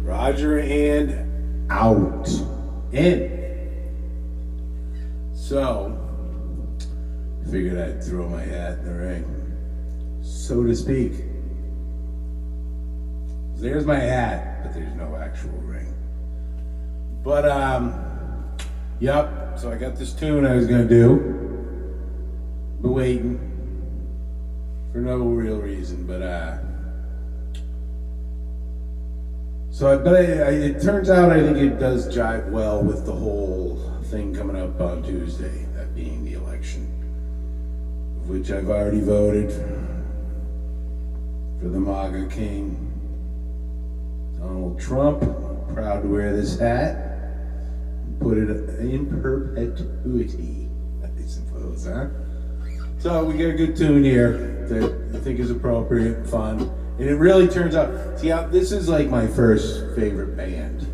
Roger and out. In. So, figured I'd throw my hat in the ring, so to speak. There's my hat, but there's no actual ring. But, yep, so I got this tune I was gonna do, but waiting for no real reason, but, it turns out I think it does jive well with the whole thing coming up on Tuesday, that being the election, of which I've already voted for the MAGA king, Donald Trump. I'm proud to wear this hat and put it in perpetuity, I suppose, huh? So we got a good tune here that I think is appropriate and fun. And it really turns out, see, this is like my first favorite band.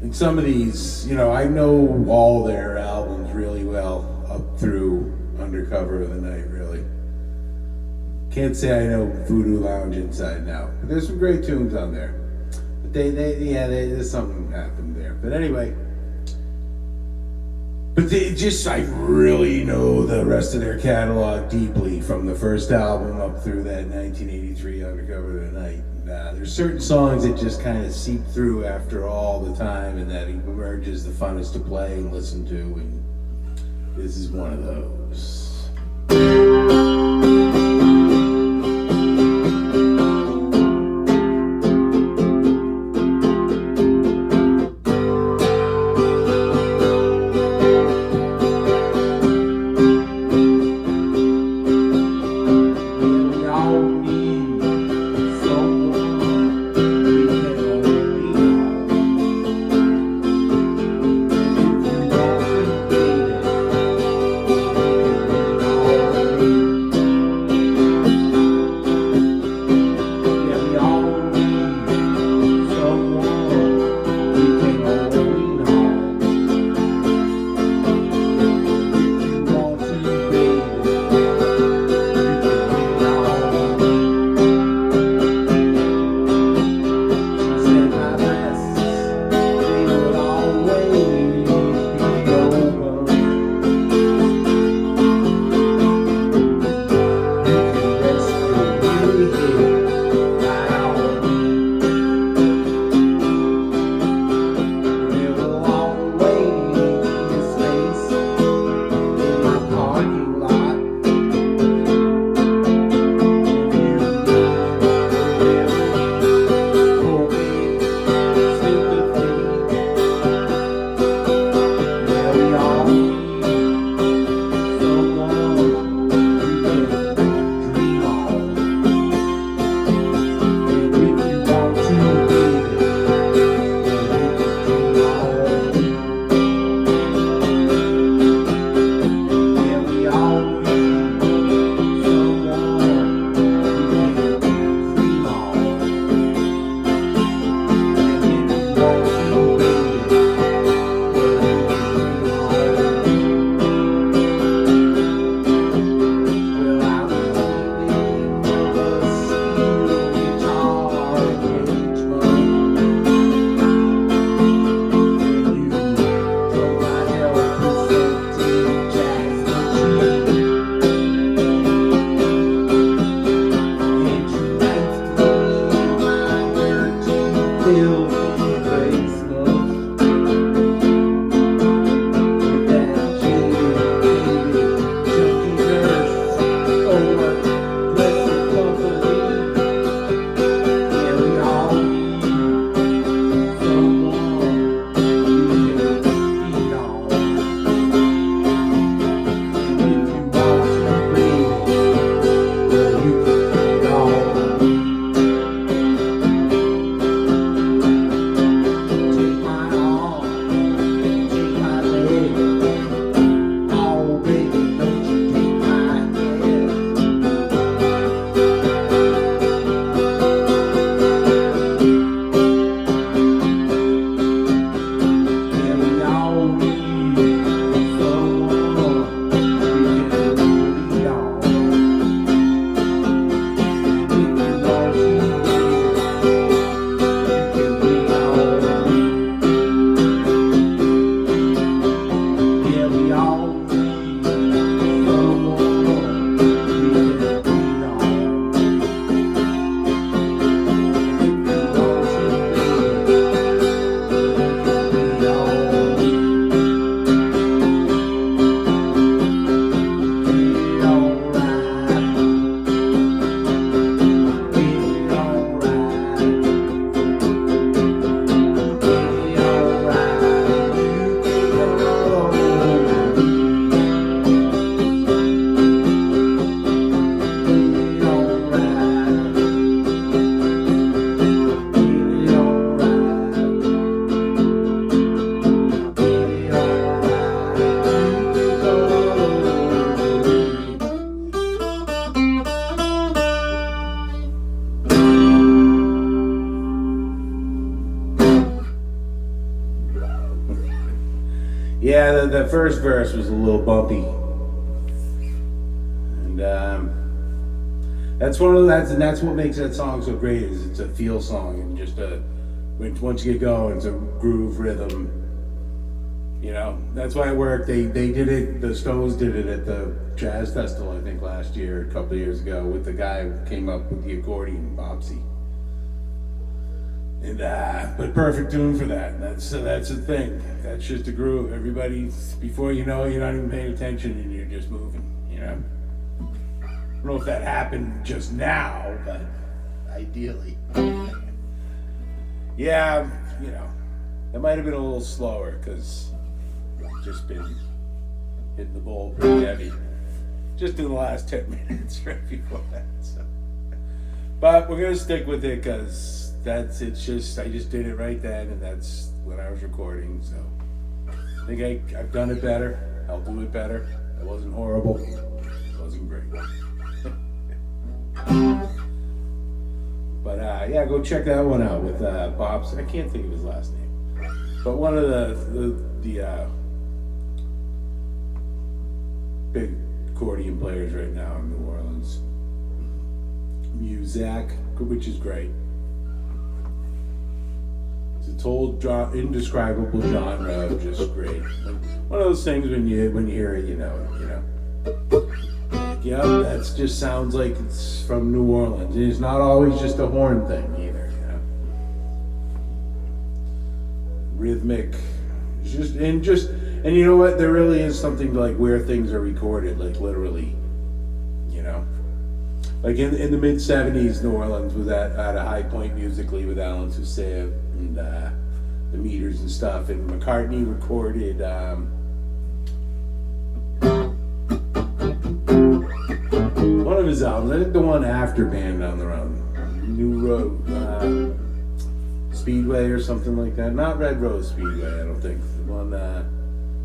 And some of these, you know, I know all their albums really well, up through Undercover of the Night, really. Can't say I know Voodoo Lounge inside and out, but there's some great tunes on there. But there's something happened there. But anyway, I really know the rest of their catalog deeply, from the first album up through that 1983 Undercover of the Night. And, there's certain songs that just kind of seep through after all the time, and that emerges the funnest to play and listen to, and this is one of those. Yeah, the first verse was a little bumpy, and that's that's what makes that song so great. Is it's a feel song, and just once you get going, it's a groove rhythm. You know, that's why it worked. They did it. The Stones did it at the Jazz Festival, I think, last year, a couple of years ago, with the guy who came up with the accordion, Bopsy. And but perfect tune for that. That's the thing. That's just a groove. Everybody, before you know it, you're not even paying attention and you're just moving. You know. I don't know if that happened just now, but ideally, yeah, you know, it might have been a little slower because I've just been hitting the bowl pretty heavy, just in the last 10 minutes right before that. So, but we're gonna stick with it because. I just did it right then, and that's when I was recording, so I think I've done it better. I'll do it better. It wasn't horrible. It wasn't great. But yeah, go check that one out with Bob's. I can't think of his last name, but one of the big accordion players right now in New Orleans. Muzak, which is great. It's a whole indescribable genre of just great. Like one of those things when you hear it, you know. Yeah, that just sounds like it's from New Orleans. It's not always just a horn thing either, you know. Rhythmic, and you know what? There really is something to like where things are recorded, like literally, you know. Like in the mid '70s, New Orleans was at a high point musically with Alan Toussaint and the Meters and stuff. And McCartney recorded one of his albums. I think the one after Band on the Run, New Road Speedway or something like that. Not Red Rose Speedway, I don't think. The one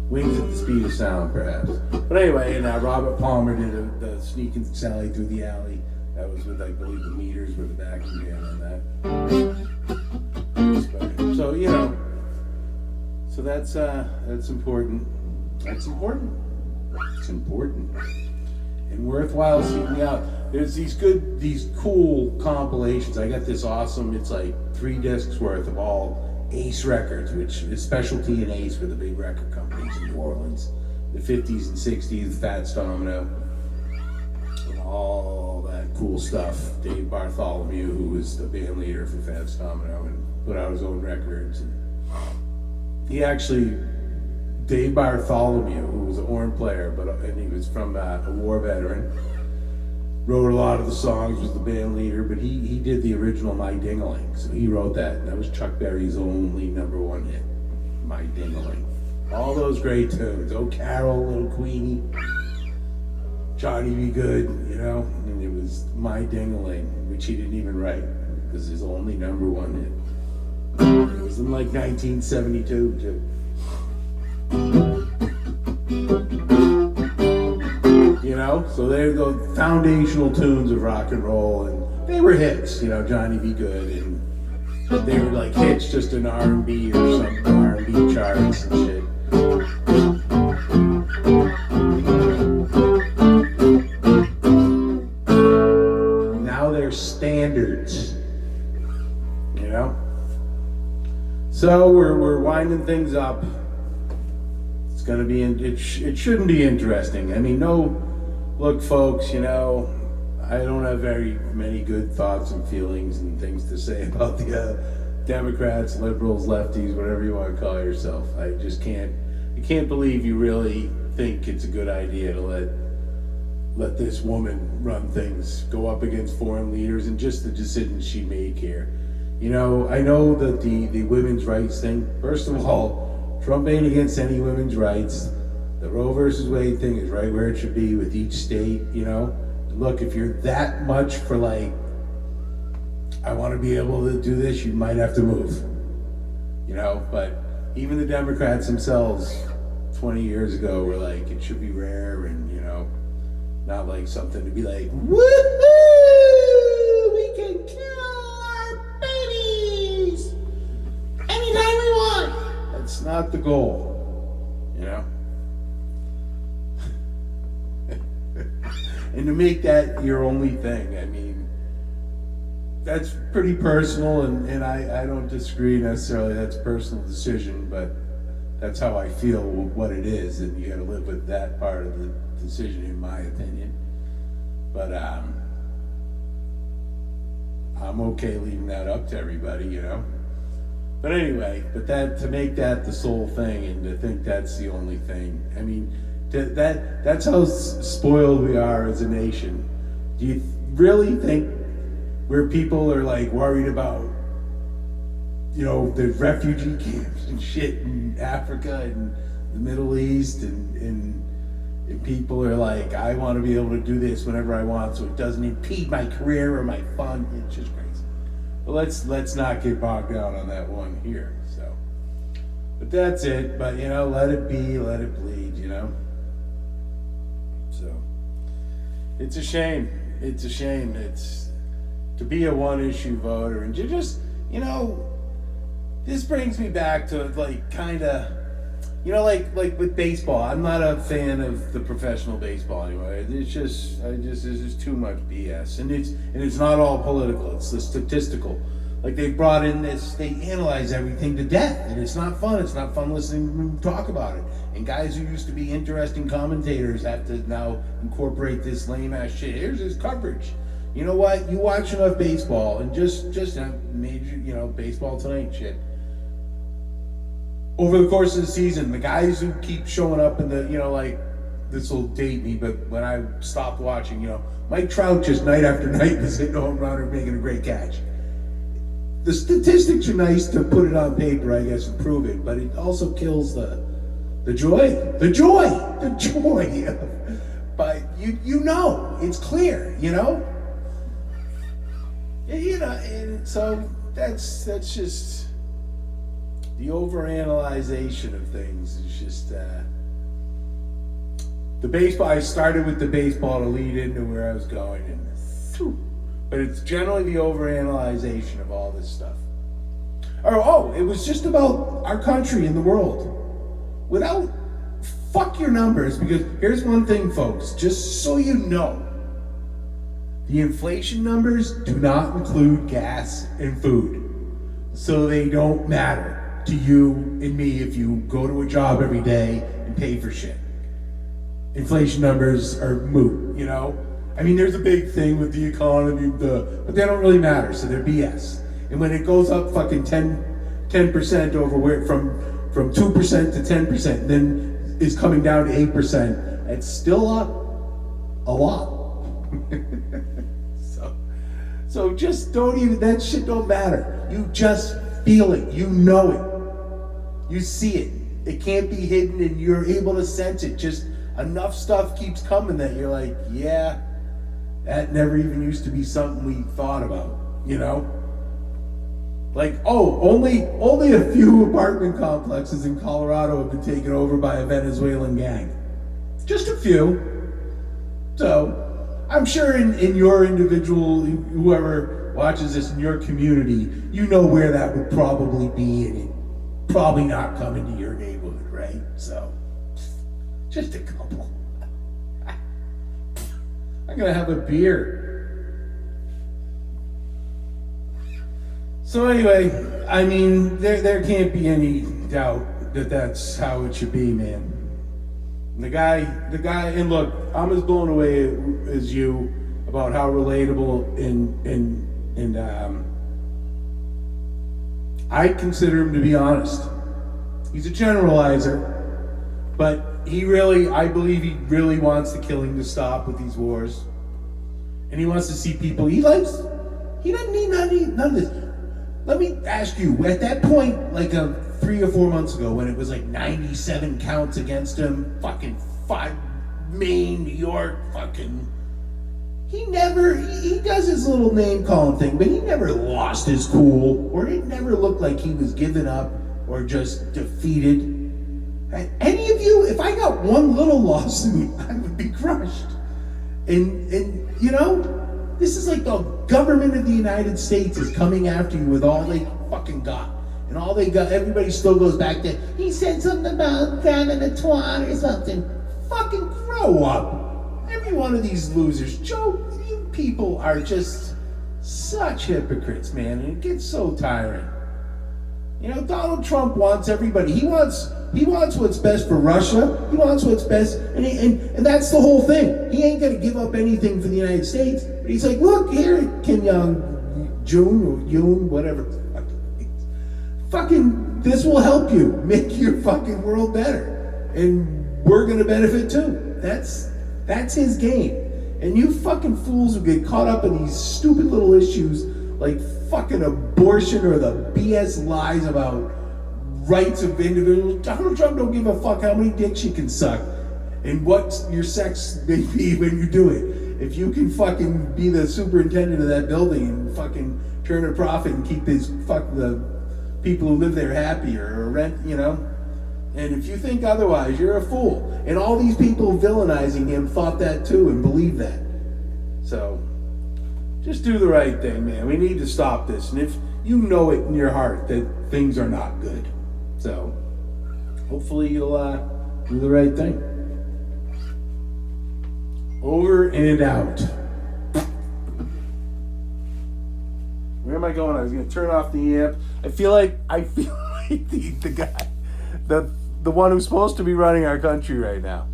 Wings at the Speed of Sound, perhaps. But anyway, and Robert Palmer did the Sneaking Sally Through the Alley. That was with, I believe, the Meters were the backing band on that. So you know, so that's important. That's important. It's important and worthwhile seeking out. There's these cool compilations. I got this awesome. It's like 3 discs worth of all Ace Records, which is Specialty and Ace were the big record companies in New Orleans. The 50s and 60s, Fats Domino, and all that cool stuff. Dave Bartholomew, who was the band leader for Fats Domino, and put out his own records. And Dave Bartholomew, who was a horn player, and he was from a war veteran, wrote a lot of the songs, was the band leader, but he did the original My Ding-A-Ling, so he wrote that, and that was Chuck Berry's only #1 hit, My Ding-A-Ling. All those great tunes, Oh Carol, Little Queenie, Johnny Be Good, you know, and it was My Ding-A-Ling, which he didn't even write, because his only #1 hit. It was in like 1972, too. You know, so they're the foundational tunes of rock and roll, and they were hits, you know, Johnny Be Good, and they were like hits just in R&B or something, R&B charts and shit. Now they're standards, you know? So we're winding things up. It's gonna be, it shouldn't be interesting. I mean, look, folks, you know, I don't have very many good thoughts and feelings and things to say about the Democrats, liberals, lefties, whatever you want to call yourself. I can't believe you really think it's a good idea to let this woman run things, go up against foreign leaders, and just the decisions she made here. You know, I know that the women's rights thing, first of all, Trump ain't against any women's rights. The Roe versus Wade thing is right where it should be with each state, you know? Look, if you're that much for like, I want to be able to do this, you might have to move, you know? But even the Democrats themselves 20 years ago were like, it should be rare and, you know, not like something to be like, woohoo, we can kill our babies anytime we want. That's not the goal, you know? make that your only thing, I mean, that's pretty personal, and I don't disagree necessarily. That's a personal decision, but that's how I feel with what it is, and you got to live with that part of the decision, in my opinion. But I'm okay leaving that up to everybody, you know. But anyway, to make that the sole thing, and to think that's the only thing, I mean, that's how spoiled we are as a nation. Do you really think where people are like worried about, you know, the refugee camps and shit in Africa and the Middle East, and people are like, I want to be able to do this whenever I want, so it doesn't impede my career or my fun? It's just crazy. But let's not get bogged down on that one here. So, but that's it. But you know, let it be, let it bleed. You know. So, it's a shame. It's a shame. It's to be a one-issue voter, and you just, you know, this brings me back to like kind of, you know, like with baseball. I'm not a fan of the professional baseball anyway. It's just, this is too much BS, and it's not all political. It's the statistical. Like they brought in this, they analyze everything to death, and it's not fun. It's not fun listening to them talk about it. And guys who used to be interesting commentators have to now incorporate this lame ass shit. Here's his coverage. You know what? You watch enough baseball, and just major, you know, baseball tonight shit. Over the course of the season, the guys who keep showing up in the, you know, like, this will date me, but when I stopped watching, you know, Mike Trout just night after night was hitting a home run or making a great catch. The statistics are nice to put it on paper, I guess, and prove it, but it also kills the joy. But you know, it's clear, you know? You know, and so that's just the overanalyzation of things is just the baseball. I started with the baseball to lead into where I was going, but it's generally the overanalyzation of all this stuff. Oh, it was just about our country and the world. Without, fuck your numbers, because here's one thing, folks, just so you know, the inflation numbers do not include gas and food, so they don't matter to you and me if you go to a job every day and pay for shit. Inflation numbers are moot, you know? I mean, there's a big thing with the economy, but they don't really matter, so they're BS. And when it goes up fucking 10% over where from 2% to 10%, then is coming down to 8%, it's still up a lot. So just don't even, that shit don't matter. You just feel it, you know it, you see it. It can't be hidden, and you're able to sense it. Just enough stuff keeps coming that you're like, yeah, that never even used to be something we thought about, you know? Like, only a few apartment complexes in Colorado have been taken over by a Venezuelan gang. Just a few. So, I'm sure in your individual, whoever watches this in your community, you know where that would probably be, and it probably not come into your neighborhood, right? So, just a couple. I'm gonna have a beer. So anyway, I mean, there can't be any doubt that that's how it should be, man. The guy, and look, I'm as blown away as you about how relatable and I consider him to be honest. He's a generalizer, but I believe he really wants the killing to stop with these wars. And he wants to see people, he doesn't need none of this. Let me ask you, at that point, like 3 or 4 months ago, when it was like 97 counts against him, fucking Maine, New York, fucking, he does his little name calling thing, but he never lost his cool, or it never looked like he was giving up or just defeated. Any of you, if I got one little lawsuit, I would be crushed. And you know, this is like the government of the United States is coming after you with all they fucking got. And all they got, everybody still goes back to, he said something about having a twat or something. Fucking grow up. Every one of these losers. Joe, you people are just such hypocrites, man, and it gets so tiring. You know, Donald Trump wants everybody. He wants what's best for Russia. He wants what's best, and that's the whole thing. He ain't gonna give up anything for the United States. But he's like, look here, Kim Jong-un, whatever. Fucking, this will help you make your fucking world better, and we're gonna benefit too. That's his game. And you fucking fools who get caught up in these stupid little issues like fucking abortion or the BS lies about rights of individuals. Donald Trump don't give a fuck how many dicks you can suck and what your sex may be when you do it. If you can fucking be the superintendent of that building and fucking turn a profit and keep the people who live there happy or rent, you know. And if you think otherwise, you're a fool. And all these people villainizing him thought that too and believed that. So, just do the right thing, man. We need to stop this. And if you know it in your heart that things are not good. So, hopefully you'll do the right thing. Over and out. Where am I going? I was going to turn off the amp. I feel like the guy, the one who's supposed to be running our country right now.